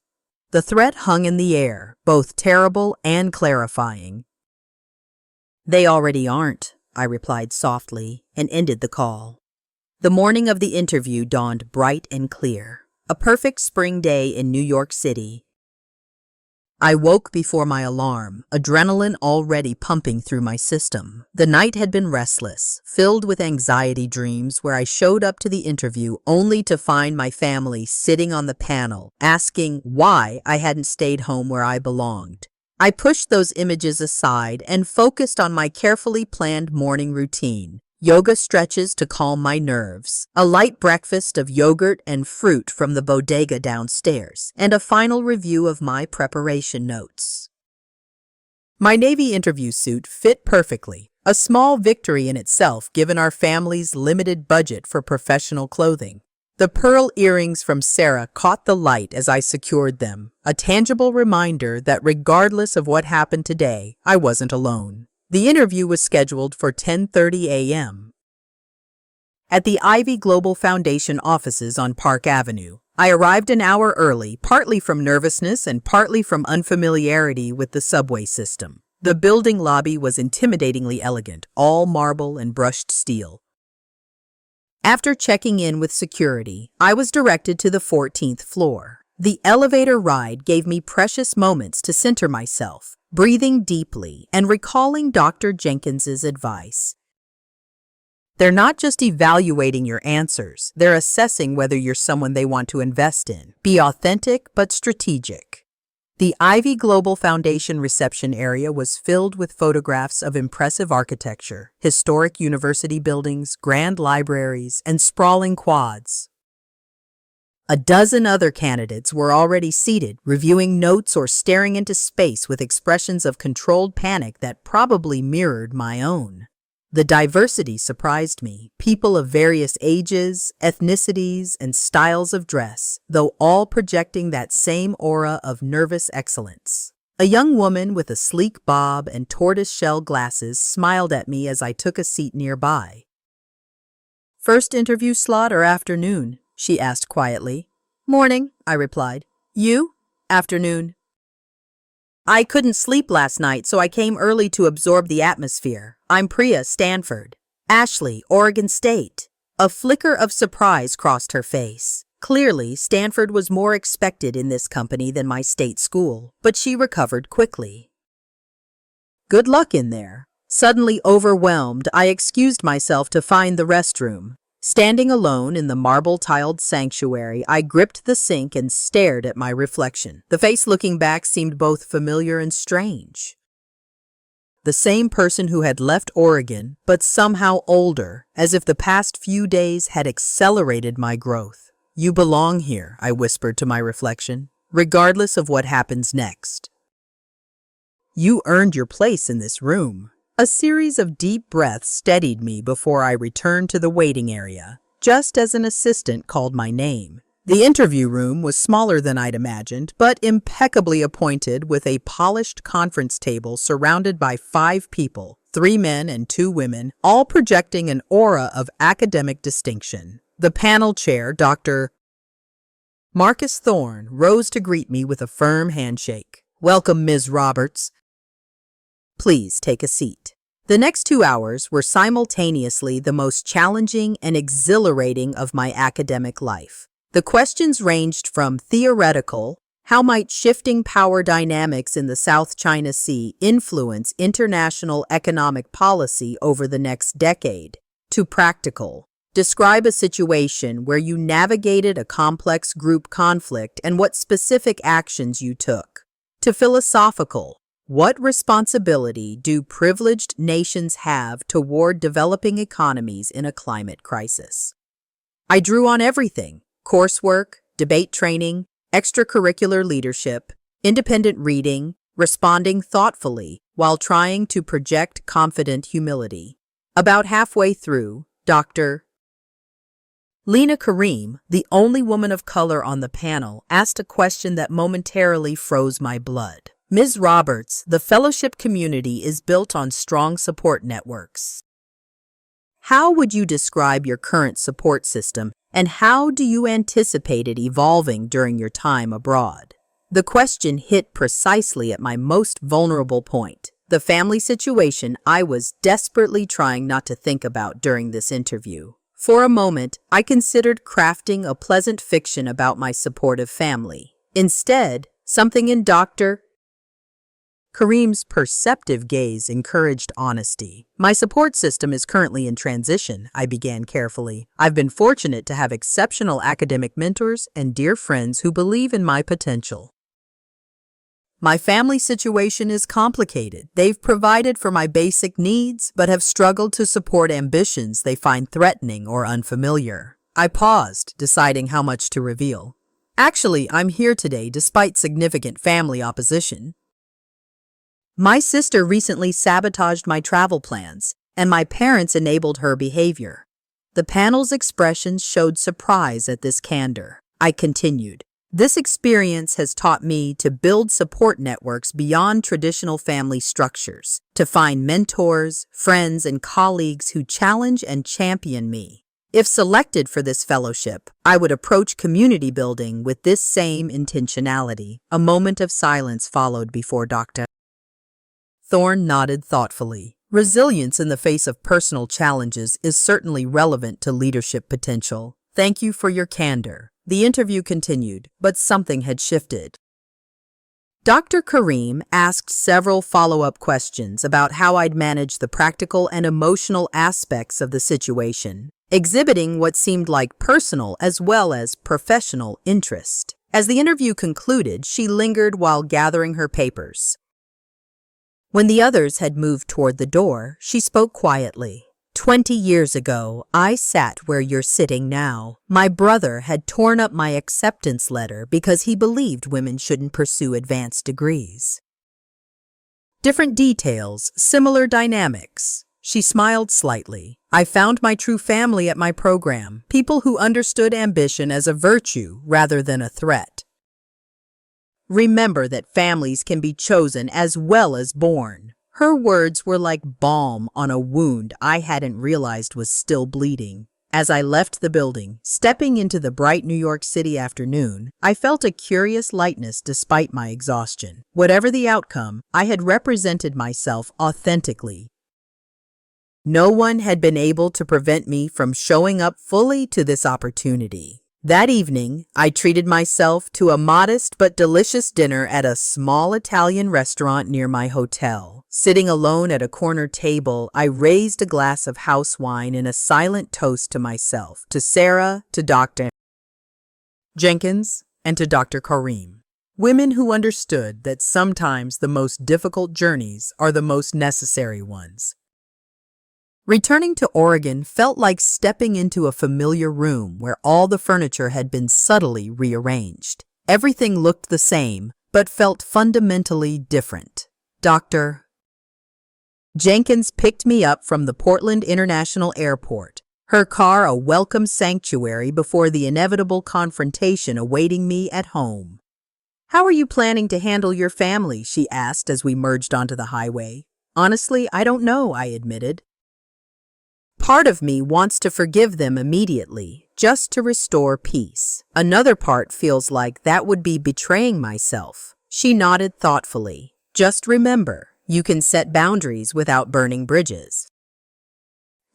The threat hung in the air, both terrible and clarifying. They already aren't, I replied softly and ended the call. The morning of the interview dawned bright and clear, a perfect spring day in New York City. I woke before my alarm, adrenaline already pumping through my system. The night had been restless, filled with anxiety dreams where I showed up to the interview only to find my family sitting on the panel, asking why I hadn't stayed home where I belonged. I pushed those images aside and focused on my carefully planned morning routine. Yoga stretches to calm my nerves, a light breakfast of yogurt and fruit from the bodega downstairs, and a final review of my preparation notes. My Navy interview suit fit perfectly, a small victory in itself given our family's limited budget for professional clothing. The pearl earrings from Sarah caught the light as I secured them, a tangible reminder that regardless of what happened today, I wasn't alone. The interview was scheduled for 10:30 a.m. at the Ivy Global Foundation offices on Park Avenue. I arrived an hour early, partly from nervousness and partly from unfamiliarity with the subway system. The building lobby was intimidatingly elegant, all marble and brushed steel. After checking in with security, I was directed to the 14th floor. The elevator ride gave me precious moments to center myself, breathing deeply and recalling Dr. Jenkins's advice. They're not just evaluating your answers, they're assessing whether you're someone they want to invest in. Be authentic but strategic. The Ivy Global Foundation reception area was filled with photographs of impressive architecture, historic university buildings, grand libraries, and sprawling quads. A dozen other candidates were already seated, reviewing notes or staring into space with expressions of controlled panic that probably mirrored my own. The diversity surprised me, people of various ages, ethnicities, and styles of dress, though all projecting that same aura of nervous excellence. A young woman with a sleek bob and tortoise-shell glasses smiled at me as I took a seat nearby. "First interview slot or afternoon?" she asked quietly. "Morning," I replied. "You?" "Afternoon." "I couldn't sleep last night, so I came early to absorb the atmosphere. I'm Priya, Stanford." "Ashley, Oregon State." A flicker of surprise crossed her face. Clearly, Stanford was more expected in this company than my state school, but she recovered quickly. Good luck in there. Suddenly overwhelmed, I excused myself to find the restroom. Standing alone in the marble-tiled sanctuary, I gripped the sink and stared at my reflection. The face looking back seemed both familiar and strange. The same person who had left Oregon, but somehow older, as if the past few days had accelerated my growth. "You belong here," I whispered to my reflection, "regardless of what happens next. You earned your place in this room." A series of deep breaths steadied me before I returned to the waiting area, just as an assistant called my name. The interview room was smaller than I'd imagined, but impeccably appointed with a polished conference table surrounded by 5 people, 3 men and 2 women, all projecting an aura of academic distinction. The panel chair, Dr. Marcus Thorne, rose to greet me with a firm handshake. "Welcome, Ms. Roberts. Please take a seat." The next 2 hours were simultaneously the most challenging and exhilarating of my academic life. The questions ranged from theoretical, how might shifting power dynamics in the South China Sea influence international economic policy over the next decade, to practical, describe a situation where you navigated a complex group conflict and what specific actions you took, to philosophical, what responsibility do privileged nations have toward developing economies in a climate crisis? I drew on everything: coursework, debate training, extracurricular leadership, independent reading, responding thoughtfully while trying to project confident humility. About halfway through, Dr. Lena Kareem, the only woman of color on the panel, asked a question that momentarily froze my blood. "Ms. Roberts, the fellowship community is built on strong support networks. How would you describe your current support system, and how do you anticipate it evolving during your time abroad?" The question hit precisely at my most vulnerable point, the family situation I was desperately trying not to think about during this interview. For a moment, I considered crafting a pleasant fiction about my supportive family. Instead, something in Dr. Kareem's perceptive gaze encouraged honesty. "My support system is currently in transition," I began carefully. "I've been fortunate to have exceptional academic mentors and dear friends who believe in my potential. My family situation is complicated. They've provided for my basic needs, but have struggled to support ambitions they find threatening or unfamiliar." I paused, deciding how much to reveal. "Actually, I'm here today despite significant family opposition. My sister recently sabotaged my travel plans, and my parents enabled her behavior." The panel's expressions showed surprise at this candor. I continued, "This experience has taught me to build support networks beyond traditional family structures, to find mentors, friends, and colleagues who challenge and champion me. If selected for this fellowship, I would approach community building with this same intentionality." A moment of silence followed before Dr. Thorne nodded thoughtfully. "Resilience in the face of personal challenges is certainly relevant to leadership potential. Thank you for your candor." The interview continued, but something had shifted. Dr. Kareem asked several follow-up questions about how I'd manage the practical and emotional aspects of the situation, exhibiting what seemed like personal as well as professional interest. As the interview concluded, she lingered while gathering her papers. When the others had moved toward the door, she spoke quietly. 20 years ago, I sat where you're sitting now. My brother had torn up my acceptance letter because he believed women shouldn't pursue advanced degrees. Different details, similar dynamics." She smiled slightly. "I found my true family at my program, people who understood ambition as a virtue rather than a threat. Remember that families can be chosen as well as born." Her words were like balm on a wound I hadn't realized was still bleeding. As I left the building, stepping into the bright New York City afternoon, I felt a curious lightness despite my exhaustion. Whatever the outcome, I had represented myself authentically. No one had been able to prevent me from showing up fully to this opportunity. That evening, I treated myself to a modest but delicious dinner at a small Italian restaurant near my hotel. Sitting alone at a corner table, I raised a glass of house wine in a silent toast to myself, to Sarah, to Dr. Jenkins, and to Dr. Karim. Women who understood that sometimes the most difficult journeys are the most necessary ones. Returning to Oregon felt like stepping into a familiar room where all the furniture had been subtly rearranged. Everything looked the same, but felt fundamentally different. Dr. Jenkins picked me up from the Portland International Airport, her car a welcome sanctuary before the inevitable confrontation awaiting me at home. "How are you planning to handle your family?" she asked as we merged onto the highway. "Honestly, I don't know," I admitted. "Part of me wants to forgive them immediately, just to restore peace. Another part feels like that would be betraying myself." She nodded thoughtfully. "Just remember, you can set boundaries without burning bridges.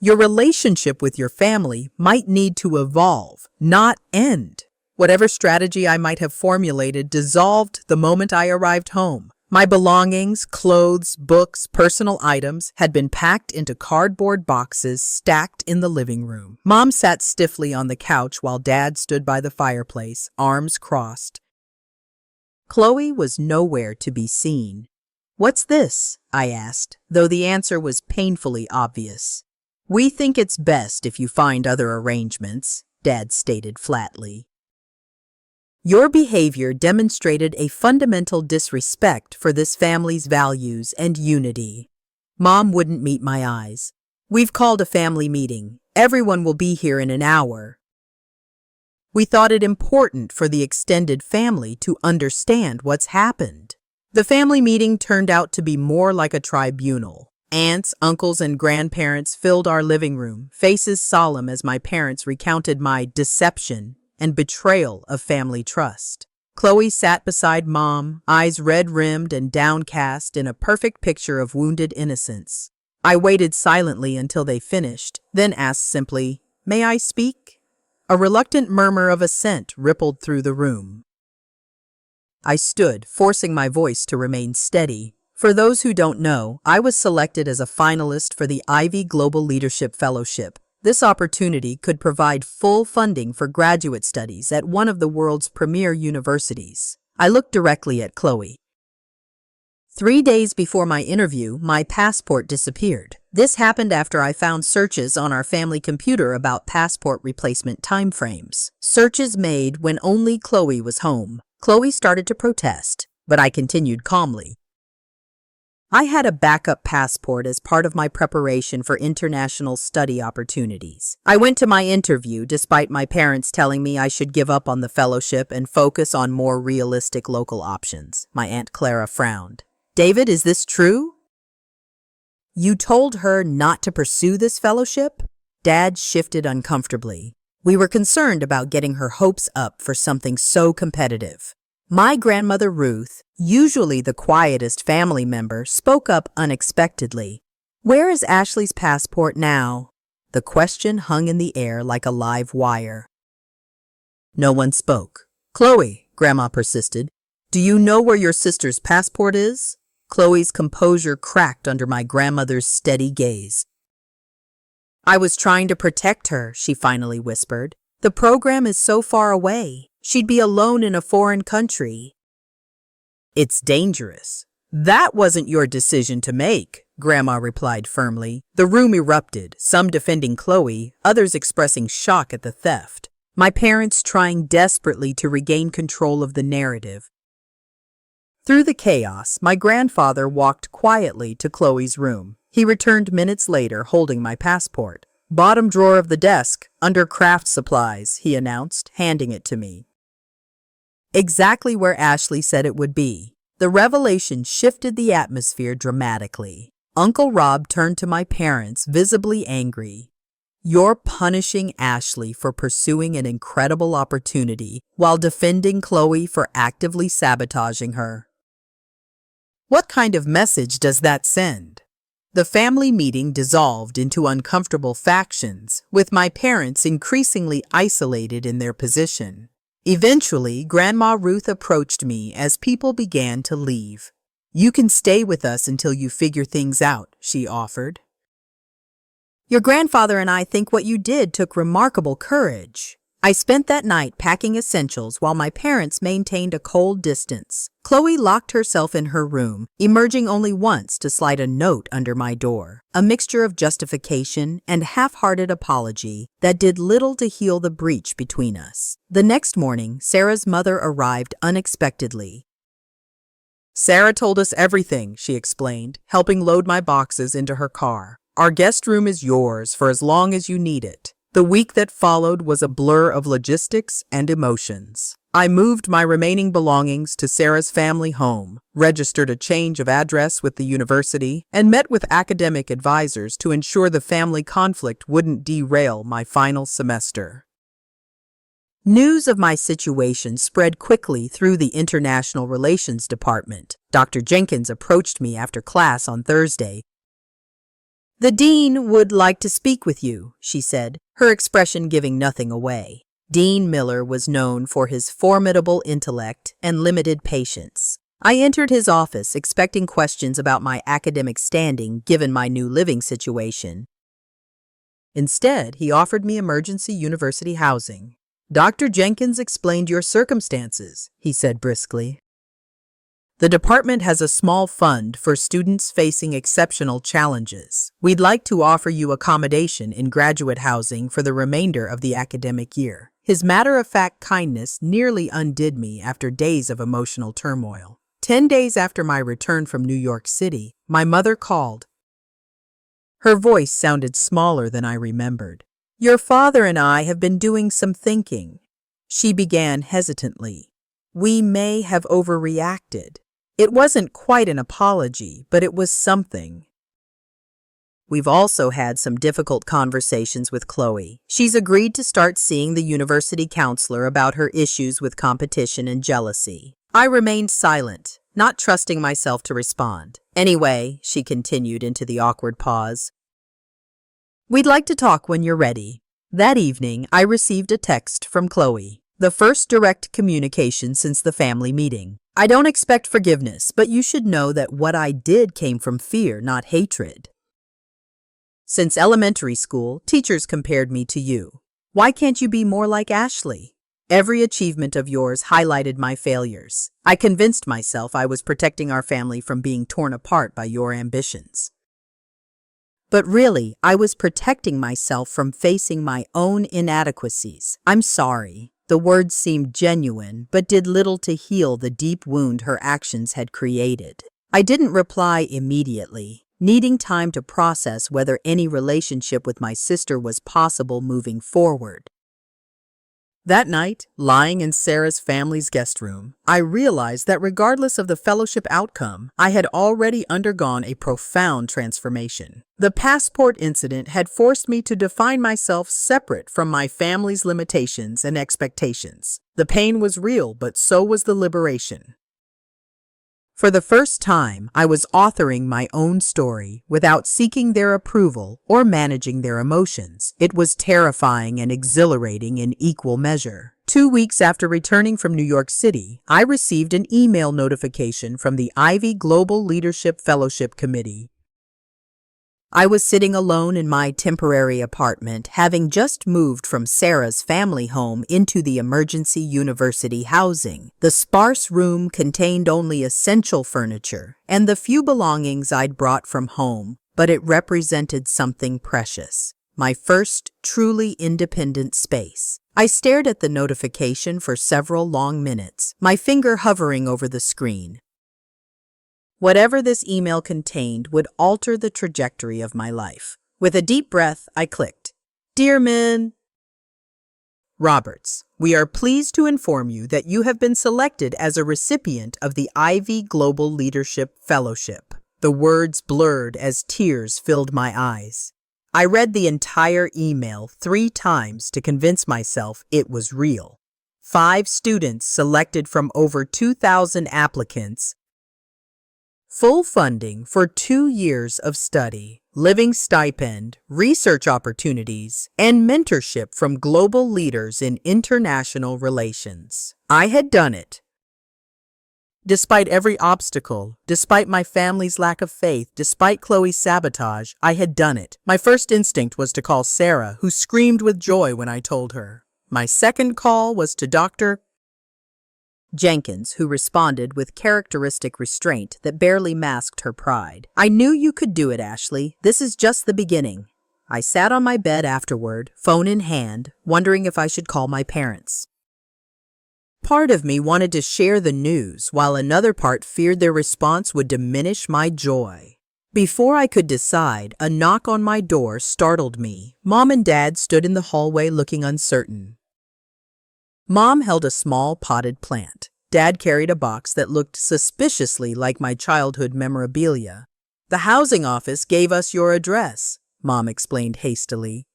Your relationship with your family might need to evolve, not end." Whatever strategy I might have formulated dissolved the moment I arrived home. My belongings, clothes, books, personal items had been packed into cardboard boxes stacked in the living room. Mom sat stiffly on the couch while Dad stood by the fireplace, arms crossed. Chloe was nowhere to be seen. "What's this?" I asked, though the answer was painfully obvious. "We think it's best if you find other arrangements," Dad stated flatly. "Your behavior demonstrated a fundamental disrespect for this family's values and unity." Mom wouldn't meet my eyes. "We've called a family meeting. Everyone will be here in an hour. We thought it important for the extended family to understand what's happened." The family meeting turned out to be more like a tribunal. Aunts, uncles, and grandparents filled our living room, faces solemn as my parents recounted my deception and betrayal of family trust. Chloe sat beside Mom, eyes red-rimmed and downcast in a perfect picture of wounded innocence. I waited silently until they finished, then asked simply, "May I speak?" A reluctant murmur of assent rippled through the room. I stood, forcing my voice to remain steady. For those who don't know, I was selected as a finalist for the Ivy Global Leadership Fellowship. This opportunity could provide full funding for graduate studies at one of the world's premier universities. I looked directly at Chloe. 3 days before my interview, my passport disappeared. This happened after I found searches on our family computer about passport replacement timeframes. Searches made when only Chloe was home. Chloe started to protest, but I continued calmly. I had a backup passport as part of my preparation for international study opportunities. I went to my interview despite my parents telling me I should give up on the fellowship and focus on more realistic local options. My Aunt Clara frowned. "David, is this true? You told her not to pursue this fellowship?" Dad shifted uncomfortably. "We were concerned about getting her hopes up for something so competitive." My grandmother Ruth, usually the quietest family member, spoke up unexpectedly. "Where is Ashley's passport now?" The question hung in the air like a live wire. No one spoke. "Chloe," Grandma persisted, "do you know where your sister's passport is?" Chloe's composure cracked under my grandmother's steady gaze. "I was trying to protect her," she finally whispered. "The program is so far away. She'd be alone in a foreign country." "It's dangerous." "That wasn't your decision to make," Grandma replied firmly. The room erupted, some defending Chloe, others expressing shock at the theft. My parents trying desperately to regain control of the narrative. Through the chaos, my grandfather walked quietly to Chloe's room. He returned minutes later holding my passport. "Bottom drawer of the desk, under craft supplies," he announced, handing it to me. Exactly where Ashley said it would be. The revelation shifted the atmosphere dramatically. Uncle Rob turned to my parents, visibly angry. "You're punishing Ashley for pursuing an incredible opportunity while defending Chloe for actively sabotaging her. What kind of message does that send?" The family meeting dissolved into uncomfortable factions, with my parents increasingly isolated in their position. Eventually, Grandma Ruth approached me as people began to leave. "You can stay with us until you figure things out," she offered. "Your grandfather and I think what you did took remarkable courage." I spent that night packing essentials while my parents maintained a cold distance. Chloe locked herself in her room, emerging only once to slide a note under my door, a mixture of justification and half-hearted apology that did little to heal the breach between us. The next morning, Sarah's mother arrived unexpectedly. "Sarah told us everything," she explained, helping load my boxes into her car. "Our guest room is yours for as long as you need it." The week that followed was a blur of logistics and emotions. I moved my remaining belongings to Sarah's family home, registered a change of address with the university, and met with academic advisors to ensure the family conflict wouldn't derail my final semester. News of my situation spread quickly through the International Relations Department. Dr. Jenkins approached me after class on Thursday. "The dean would like to speak with you," she said, her expression giving nothing away. Dean Miller was known for his formidable intellect and limited patience. I entered his office expecting questions about my academic standing given my new living situation. Instead, he offered me emergency university housing. "Dr. Jenkins explained your circumstances," he said briskly. "The department has a small fund for students facing exceptional challenges. We'd like to offer you accommodation in graduate housing for the remainder of the academic year." His matter-of-fact kindness nearly undid me after days of emotional turmoil. 10 days after my return from New York City, my mother called. Her voice sounded smaller than I remembered. "Your father and I have been doing some thinking," she began hesitantly. "We may have overreacted." It wasn't quite an apology, but it was something. We've also had some difficult conversations with Chloe. She's agreed to start seeing the university counselor about her issues with competition and jealousy. I remained silent, not trusting myself to respond. "Anyway," she continued into the awkward pause, "we'd like to talk when you're ready." That evening, I received a text from Chloe, the first direct communication since the family meeting. "I don't expect forgiveness, but you should know that what I did came from fear, not hatred. Since elementary school, teachers compared me to you. Why can't you be more like Ashley? Every achievement of yours highlighted my failures. I convinced myself I was protecting our family from being torn apart by your ambitions. But really, I was protecting myself from facing my own inadequacies. I'm sorry." The words seemed genuine, but did little to heal the deep wound her actions had created. I didn't reply immediately, needing time to process whether any relationship with my sister was possible moving forward. That night, lying in Sarah's family's guest room, I realized that regardless of the fellowship outcome, I had already undergone a profound transformation. The passport incident had forced me to define myself separate from my family's limitations and expectations. The pain was real, but so was the liberation. For the first time, I was authoring my own story without seeking their approval or managing their emotions. It was terrifying and exhilarating in equal measure. 2 weeks after returning from New York City, I received an email notification from the Ivy Global Leadership Fellowship Committee. I was sitting alone in my temporary apartment, having just moved from Sarah's family home into the emergency university housing. The sparse room contained only essential furniture and the few belongings I'd brought from home, but it represented something precious. My first truly independent space. I stared at the notification for several long minutes, my finger hovering over the screen. Whatever this email contained would alter the trajectory of my life. With a deep breath, I clicked. "Dear Min Roberts, we are pleased to inform you that you have been selected as a recipient of the Ivy Global Leadership Fellowship." The words blurred as tears filled my eyes. I read the entire email 3 times to convince myself it was real. 5 students selected from over 2,000 applicants. full funding for 2 years of study, living stipend, research opportunities, and mentorship from global leaders in international relations. I had done it. Despite every obstacle, despite my family's lack of faith, despite Chloe's sabotage, I had done it. My first instinct was to call Sarah, who screamed with joy when I told her. My second call was to Dr. Jenkins, who responded with characteristic restraint that barely masked her pride. I knew you could do it, Ashley. This is just the beginning. I sat on my bed afterward, phone in hand, wondering if I should call my parents. Part of me wanted to share the news, while another part feared their response would diminish my joy. Before I could decide, a knock on my door startled me. Mom and Dad stood in the hallway looking uncertain. Mom held a small potted plant. Dad carried a box that looked suspiciously like my childhood memorabilia. "The housing office gave us your address," Mom explained hastily.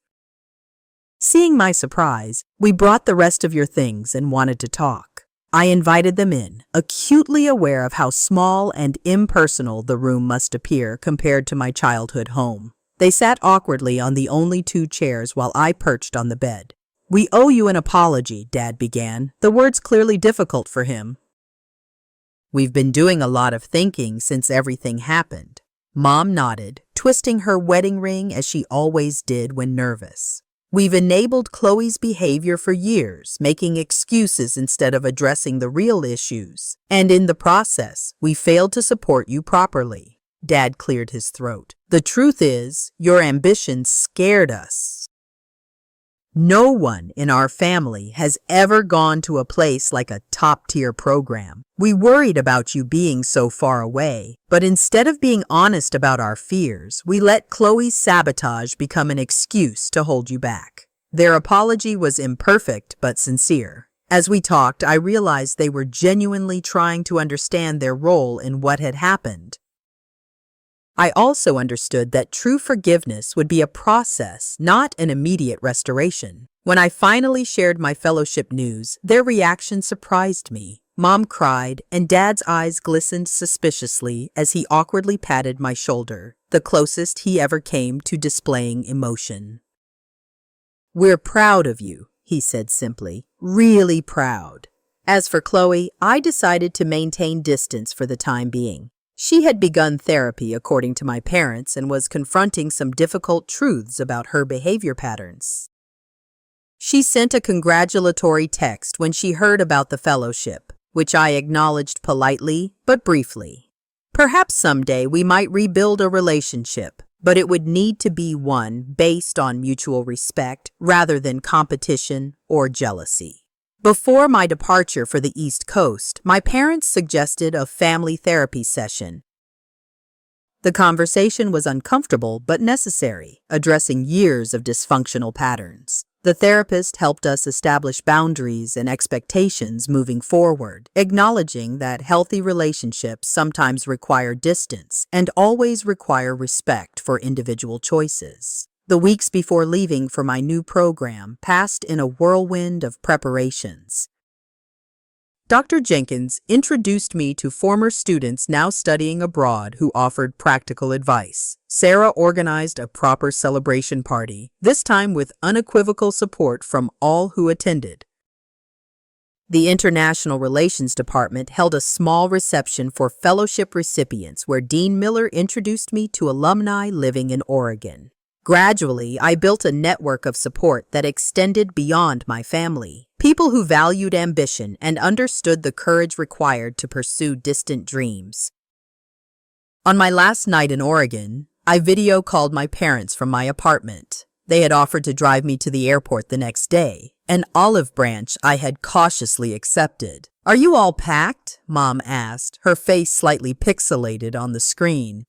Seeing my surprise, "We brought the rest of your things and wanted to talk." I invited them in, acutely aware of how small and impersonal the room must appear compared to my childhood home. They sat awkwardly on the only 2 chairs while I perched on the bed. "We owe you an apology," Dad began, the words clearly difficult for him. "We've been doing a lot of thinking since everything happened." Mom nodded, twisting her wedding ring as she always did when nervous. "We've enabled Chloe's behavior for years, making excuses instead of addressing the real issues. And in the process, we failed to support you properly." Dad cleared his throat. "The truth is, your ambition scared us. No one in our family has ever gone to a place like a top-tier program. We worried about you being so far away, but instead of being honest about our fears, we let Chloe's sabotage become an excuse to hold you back." Their apology was imperfect but sincere. As we talked, I realized they were genuinely trying to understand their role in what had happened. I also understood that true forgiveness would be a process, not an immediate restoration. When I finally shared my fellowship news, their reaction surprised me. Mom cried, and Dad's eyes glistened suspiciously as he awkwardly patted my shoulder, the closest he ever came to displaying emotion. "We're proud of you," he said simply. "Really proud." As for Chloe, I decided to maintain distance for the time being. She had begun therapy, according to my parents, and was confronting some difficult truths about her behavior patterns. She sent a congratulatory text when she heard about the fellowship, which I acknowledged politely but briefly. Perhaps someday we might rebuild a relationship, but it would need to be one based on mutual respect rather than competition or jealousy. Before my departure for the East Coast, my parents suggested a family therapy session. The conversation was uncomfortable but necessary, addressing years of dysfunctional patterns. The therapist helped us establish boundaries and expectations moving forward, acknowledging that healthy relationships sometimes require distance and always require respect for individual choices. The weeks before leaving for my new program passed in a whirlwind of preparations. Dr. Jenkins introduced me to former students now studying abroad who offered practical advice. Sarah organized a proper celebration party, this time with unequivocal support from all who attended. The International Relations Department held a small reception for fellowship recipients where Dean Miller introduced me to alumni living in Oregon. Gradually, I built a network of support that extended beyond my family. People who valued ambition and understood the courage required to pursue distant dreams. On my last night in Oregon, I video called my parents from my apartment. They had offered to drive me to the airport the next day, an olive branch I had cautiously accepted. "Are you all packed?" Mom asked, her face slightly pixelated on the screen.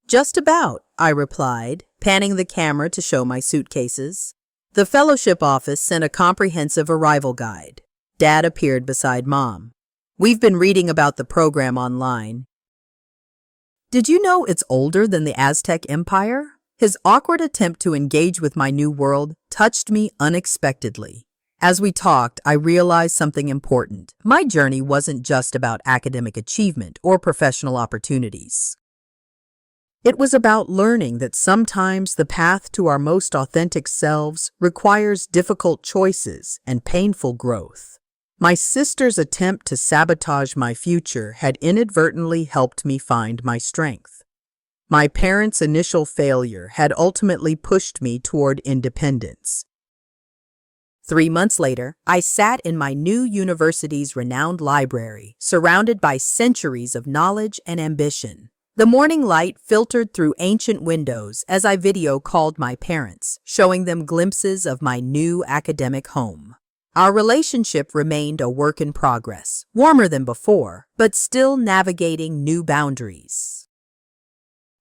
"Just about," I replied, panning the camera to show my suitcases. The fellowship office sent a comprehensive arrival guide. Dad appeared beside Mom. "We've been reading about the program online. Did you know it's older than the Aztec Empire?" His awkward attempt to engage with my new world touched me unexpectedly. As we talked, I realized something important. My journey wasn't just about academic achievement or professional opportunities. It was about learning that sometimes the path to our most authentic selves requires difficult choices and painful growth. My sister's attempt to sabotage my future had inadvertently helped me find my strength. My parents' initial failure had ultimately pushed me toward independence. 3 months later, I sat in my new university's renowned library, surrounded by centuries of knowledge and ambition. The morning light filtered through ancient windows as I video called my parents, showing them glimpses of my new academic home. Our relationship remained a work in progress, warmer than before, but still navigating new boundaries.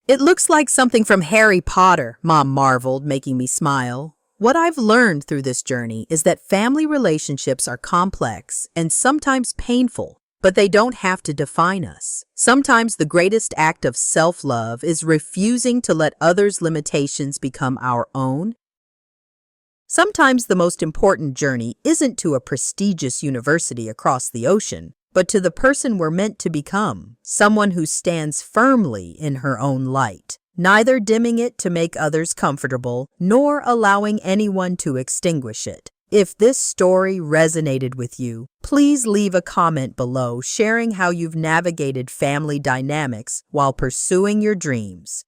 "It looks like something from Harry Potter," Mom marveled, making me smile. What I've learned through this journey is that family relationships are complex and sometimes painful, but they don't have to define us. Sometimes the greatest act of self-love is refusing to let others' limitations become our own. Sometimes the most important journey isn't to a prestigious university across the ocean, but to the person we're meant to become, someone who stands firmly in her own light, neither dimming it to make others comfortable, nor allowing anyone to extinguish it. If this story resonated with you, please leave a comment below sharing how you've navigated family dynamics while pursuing your dreams.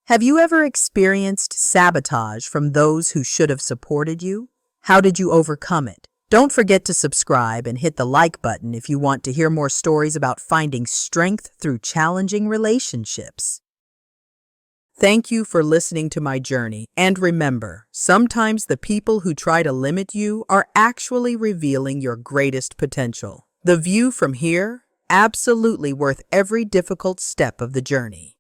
Have you ever experienced sabotage from those who should have supported you? How did you overcome it? Don't forget to subscribe and hit the like button if you want to hear more stories about finding strength through challenging relationships. Thank you for listening to my journey, and remember, sometimes the people who try to limit you are actually revealing your greatest potential. The view from here, absolutely worth every difficult step of the journey.